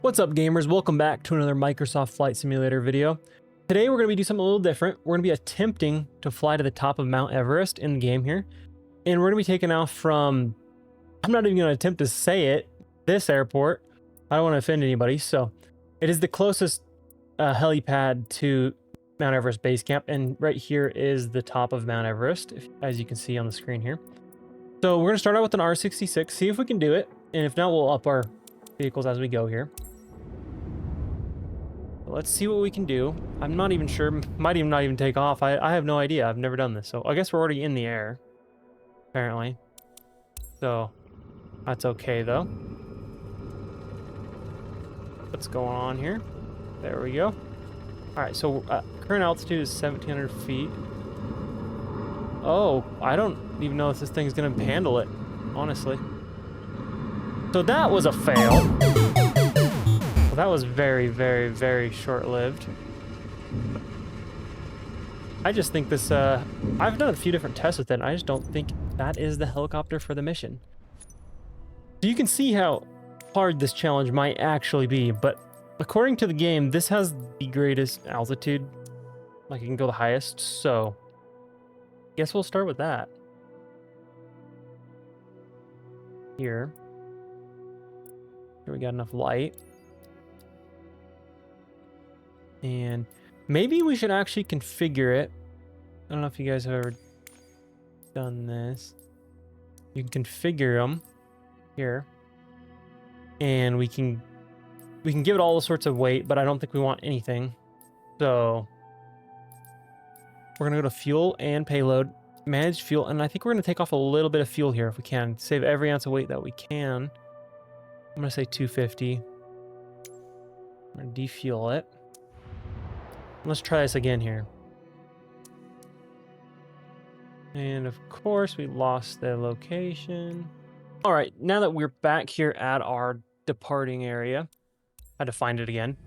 What's up, gamers? Welcome back to another Microsoft Flight Simulator video. Today we're going to be doing something a little different. We're going to be attempting to fly to the top of Mount Everest in the game here. And we're going to be taking off from, I'm not even going to attempt to say it, this airport. I don't want to offend anybody. So it is the closest helipad to Mount Everest base camp. And right here is the top of Mount Everest, as you can see on the screen here. So we're going to start out with an R66, see if we can do it. And if not, we'll up our vehicles as we go here. Let's see what we can do. I'm not even sure. Might even not even take off. I have no idea. I've never done this. So I guess we're already in the air, apparently. So that's okay, though. What's going on here? There we go. All right, so current altitude is 1,700 feet. Oh, I don't even know if this thing's going to handle it, honestly. So that was a fail. Well, that was very, very, very short-lived. I just think this, I've done a few different tests with it, and I just don't think that is the helicopter for the mission. So you can see how hard this challenge might actually be, but according to the game, this has the greatest altitude. Like, it can go the highest, so I guess we'll start with that. Here we got enough light. And maybe we should actually configure it. I don't know if you guys have ever done this. You can configure them here. And we can give it all sorts of weight, but I don't think we want anything. So we're going to go to fuel and payload, manage fuel, and I think we're going to take off a little bit of fuel here if we can. Save every ounce of weight that we can. I'm going to say 250. I'm going to defuel it. Let's try this again here. And of course, we lost the location. All right, now that we're back here at our departing area, I had to find it again.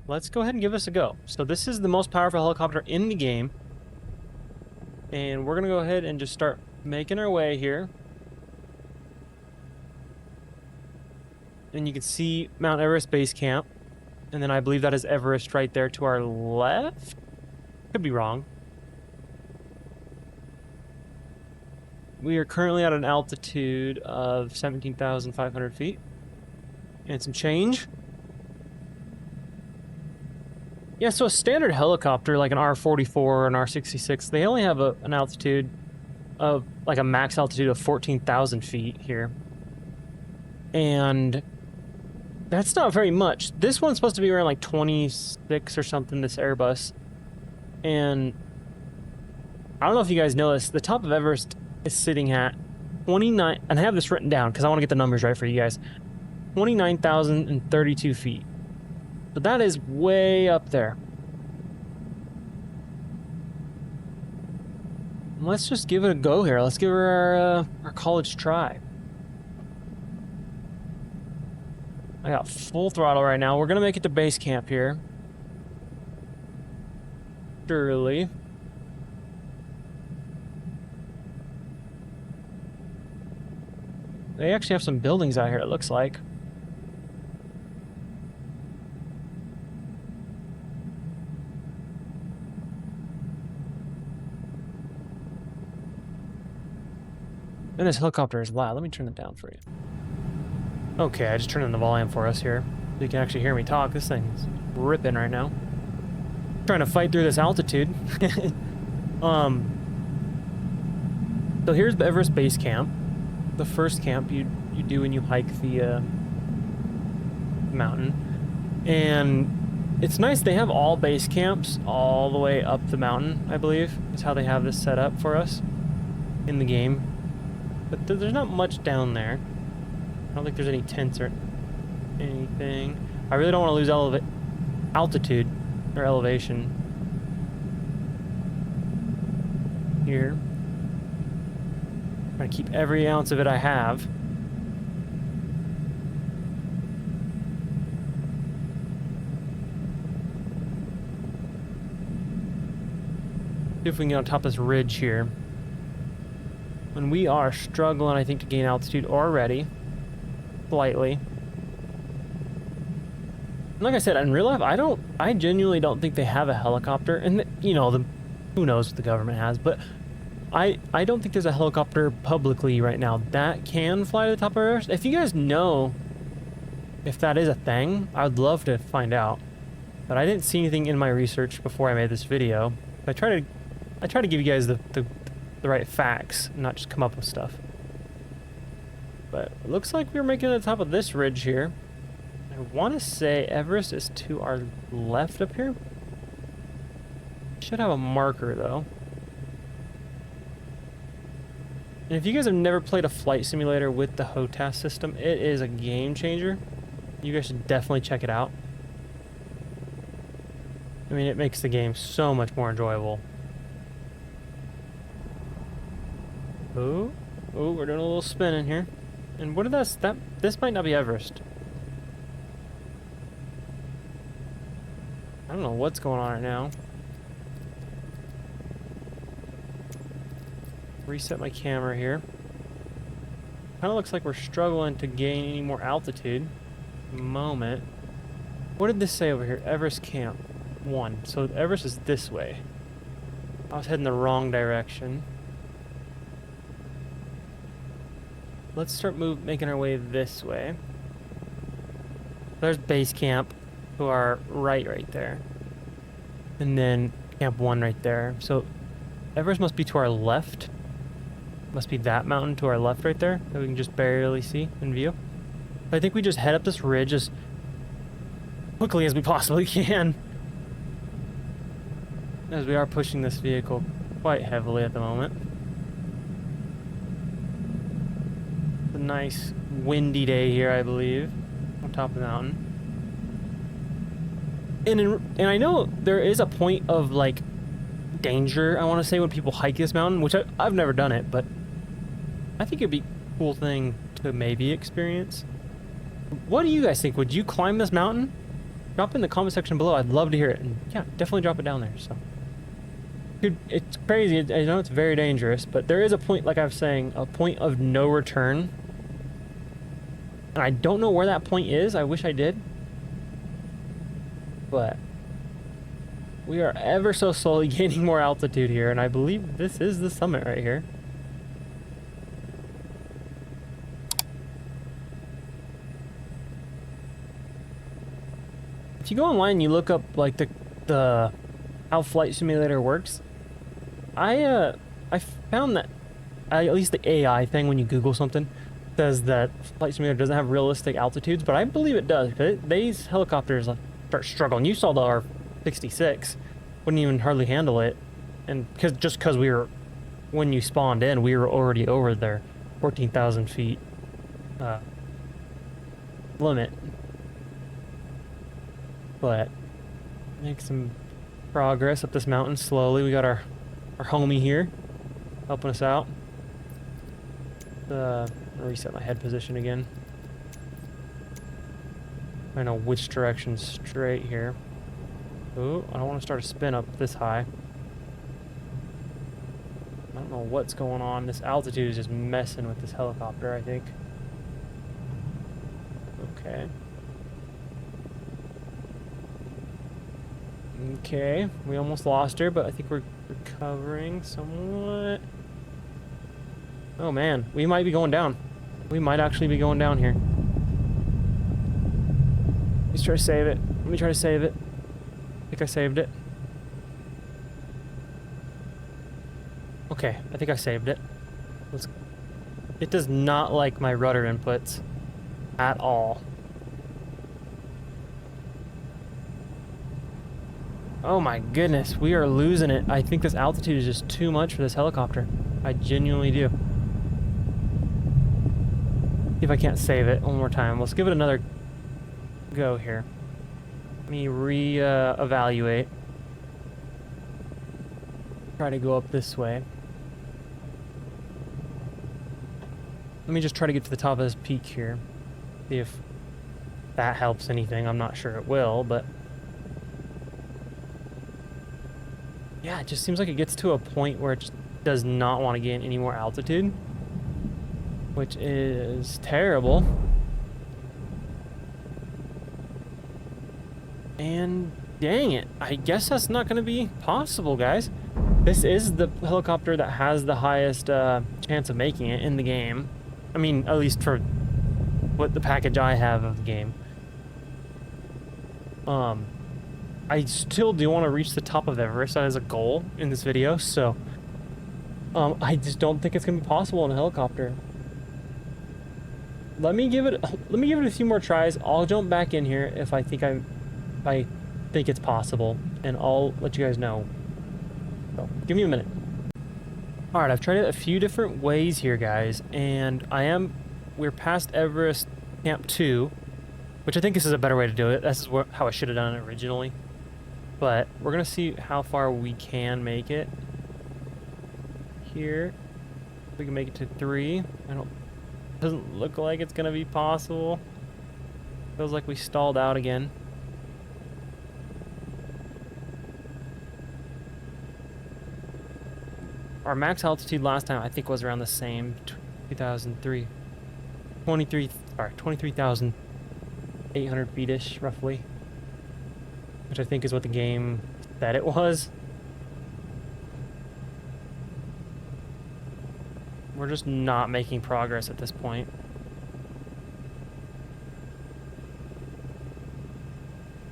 Let's go ahead and give this a go. So this is the most powerful helicopter in the game. And we're going to go ahead and just start making our way here. And you can see Mount Everest base camp. And then I believe that is Everest right there to our left. Could be wrong. We are currently at an altitude of 17,500 feet. And some change. Yeah, so a standard helicopter like an R-44 or an R-66, they only have an altitude of, like a max altitude of 14,000 feet here. And that's not very much. This one's supposed to be around like 26 or something, this Airbus. And I don't know if you guys know this, the top of Everest is sitting at 29, and I have this written down because I want to get the numbers right for you guys. 29,032 feet. So that is way up there. Let's just give it a go here. Let's give her our college try. I got full throttle right now. We're going to make it to base camp here. Surely. They actually have some buildings out here, it looks like. And this helicopter is loud. Let me turn it down for you. Okay, I just turned on the volume for us here. So you can actually hear me talk. This thing's ripping right now. Trying to fight through this altitude. So here's the Everest base camp. The first camp you do when you hike the mountain. And it's nice, they have all base camps all the way up the mountain, I believe. Is how they have this set up for us in the game. But there's not much down there. I don't think there's any tents or anything. I really don't want to lose altitude or elevation here. I'm trying to keep every ounce of it I have. See if we can get on top of this ridge here. When we are struggling, I think, to gain altitude already. Slightly. Like I said, in real life, I genuinely don't think they have a helicopter, and you know, who knows what the government has, but I don't think there's a helicopter publicly right now that can fly to the top of Everest. If you guys know if that is a thing, I'd love to find out. But I didn't see anything in my research before I made this video. I try to give you guys the right facts, not just come up with stuff. But it looks like we're making it to the top of this ridge here. I want to say Everest is to our left up here. Should have a marker though. And if you guys have never played a flight simulator with the HOTAS system, it is a game changer. You guys should definitely check it out. I mean, it makes the game so much more enjoyable. Oh, we're doing a little spin in here. And what is that? This might not be Everest. I don't know what's going on right now. Reset my camera here. Kind of looks like we're struggling to gain any more altitude. Moment. What did this say over here? Everest Camp 1. So Everest is this way. I was heading the wrong direction. Let's start making our way this way. There's base camp to our right there. And then camp 1 right there. So Everest must be to our left. Must be that mountain to our left right there that we can just barely see in view. I think we just head up this ridge as quickly as we possibly can, as we are pushing this vehicle quite heavily at the moment. It's a nice windy day here, I believe, on top of the mountain. And I know there is a point of like danger, I want to say, when people hike this mountain, which I've never done it, but I think it'd be a cool thing to maybe experience. What do you guys think? Would you climb this mountain? Drop in the comment section below. I'd love to hear it. And yeah, definitely drop it down there. So, dude, it's crazy. I know it's very dangerous, but there is a point, like I was saying, a point of no return. And I don't know where that point is. I wish I did. But we are ever so slowly gaining more altitude here, and I believe this is the summit right here. If you go online and you look up like the how Flight Simulator works, I found that at least the AI thing when you Google something says that Flight Simulator doesn't have realistic altitudes, but I believe it does. These helicopters start struggling. You saw the R66 wouldn't even hardly handle it, and because we were, when you spawned in, we were already over their 14,000 feet limit. But make some progress up this mountain slowly. We got our homie here helping us out. I'll reset my head position again. I know which direction's straight here. Oh, I don't want to start a spin up this high. I don't know what's going on. This altitude is just messing with this helicopter, I think. Okay. Okay, we almost lost her, but I think we're recovering somewhat. Oh man, we might be going down. We might actually be going down here. Let's try to save it. Let me try to save it. I think I saved it. Okay, I think I saved it. It does not like my rudder inputs at all. Oh my goodness, we are losing it. I think this altitude is just too much for this helicopter. I genuinely do. See if I can't save it one more time. Let's give it another go here. Let me evaluate. Try to go up this way. Let me just try to get to the top of this peak here. See if that helps anything. I'm not sure it will, but yeah, it just seems like it gets to a point where it just does not want to gain any more altitude, which is terrible. And dang it, I guess that's not going to be possible, guys. This is the helicopter that has the highest chance of making it in the game. I mean, at least for what the package I have of the game. I still do want to reach the top of Everest as a goal in this video, so I just don't think it's going to be possible in a helicopter. Let me give it a few more tries. I'll jump back in here if I think it's possible, and I'll let you guys know. So, give me a minute. All right, I've tried it a few different ways here, guys, and we're past Everest Camp 2, which I think this is a better way to do it. This is how I should have done it originally. But we're gonna see how far we can make it. Here, we can make it to 3. Doesn't look like it's gonna be possible. Feels like we stalled out again. Our max altitude last time I think was around the same, 23,800 feet-ish, roughly. Which I think is what the game said it was. We're just not making progress at this point.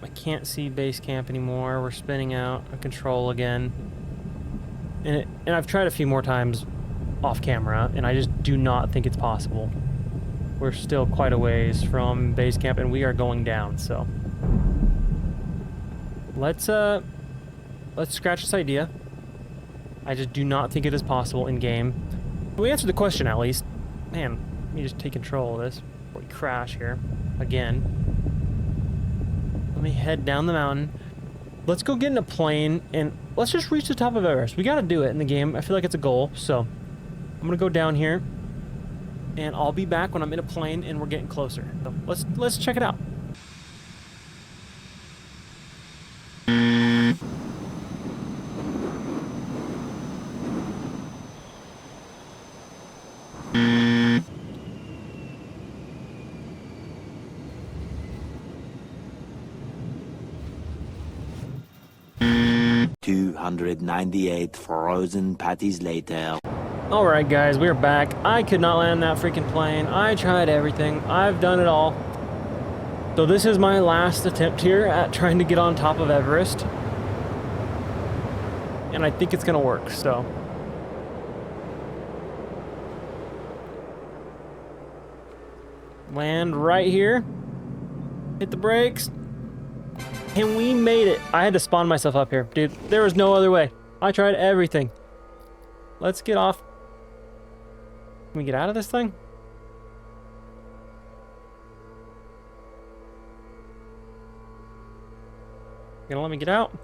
I can't see base camp anymore. We're spinning out of control again. And I've tried a few more times off camera, and I just do not think it's possible. We're still quite a ways from base camp, and we are going down, so let's scratch this idea. I just do not think it is possible in game. We answered the question at least. Man, let me just take control of this before we crash here again. Let me head down the mountain. Let's go get in a plane and let's just reach the top of Everest. We got to do it in the game. I feel like it's a goal. So I'm going to go down here and I'll be back when I'm in a plane and we're getting closer. So let's check it out. $298 frozen patties later. Alright guys, we're back. I could not land that freaking plane. I tried everything. I've done it all. So this is my last attempt here at trying to get on top of Everest. And I think it's gonna work, so. Land right here. Hit the brakes. And we made it. I had to spawn myself up here. Dude, there was no other way. I tried everything. Let's get off. Can we get out of this thing? You gonna let me get out?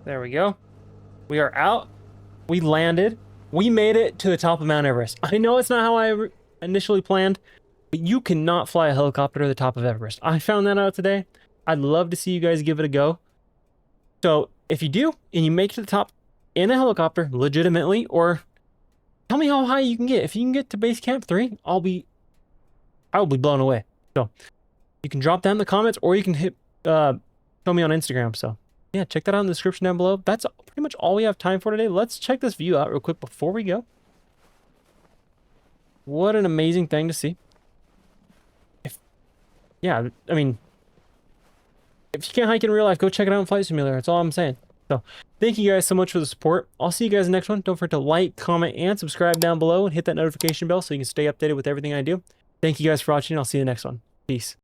There we go. We are out. We landed. We made it to the top of Mount Everest. I know it's not how I initially planned, but you cannot fly a helicopter to the top of Everest. I found that out today. I'd love to see you guys give it a go. So if you do, and you make it to the top in a helicopter, legitimately, or tell me how high you can get. If you can get to base camp 3, I will be blown away. So you can drop that in the comments, or you can show me on Instagram. So yeah, check that out in the description down below. That's pretty much all we have time for today. Let's check this view out real quick before we go. What an amazing thing to see. Yeah, I mean, if you can't hike in real life, go check it out in Flight Simulator. That's all I'm saying. So thank you guys so much for the support. I'll see you guys in the next one. Don't forget to like, comment, and subscribe down below and hit that notification bell so you can stay updated with everything I do. Thank you guys for watching. I'll see you in the next one. Peace.